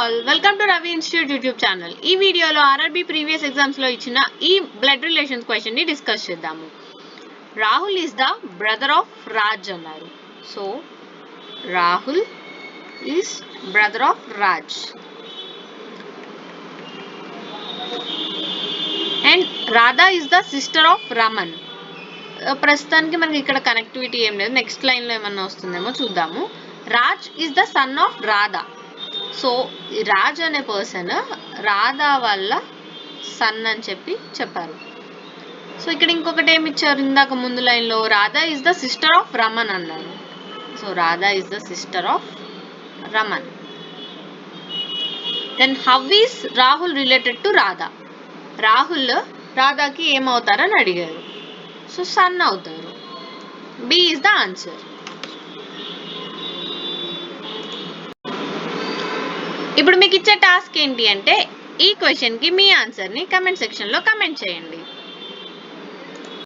All welcome to Ravi institute YouTube channel. ఈ వీడియోలో RRB previous exams లో ఇచ్చిన ఈ బ్లడ్ రిలేషన్స్ క్వశ్చన్ ని డిస్కస్ చేద్దాము. Rahul is the brother of Raj అన్నారు. So Rahul is brother of Raj and Radha is the sister of Raman. ప్రస్తుతానికి మనకి ఇక్కడ కనెక్టివిటీ ఏం లేదు, నెక్స్ట్ లైన్ లో ఏమన్నా వస్తుందేమో చూద్దాము. Raj is the son of Radha. So Raj అనే పర్సన్ రాధా వాళ్ళ సన్ అని చెప్పారు. సో ఇక్కడ ఇంకొకటి ఏమి ఇచ్చారు, ఇందాక ముందు లైన్లో Radha is the sister of Raman అన్నారు. So Radha is the sister of Raman. Then how is Rahul related to Radha. Rahul రాధాకి ఏమవుతారని అడిగారు. సో సన్ అవుతారు. B is the answer. ఇప్పుడు మీకు ఇచ్చే టాస్క్ ఏంటి అంటే ఈ క్వశ్చన్కి మీ ఆన్సర్ని కమెంట్ సెక్షన్లో కమెంట్ చేయండి.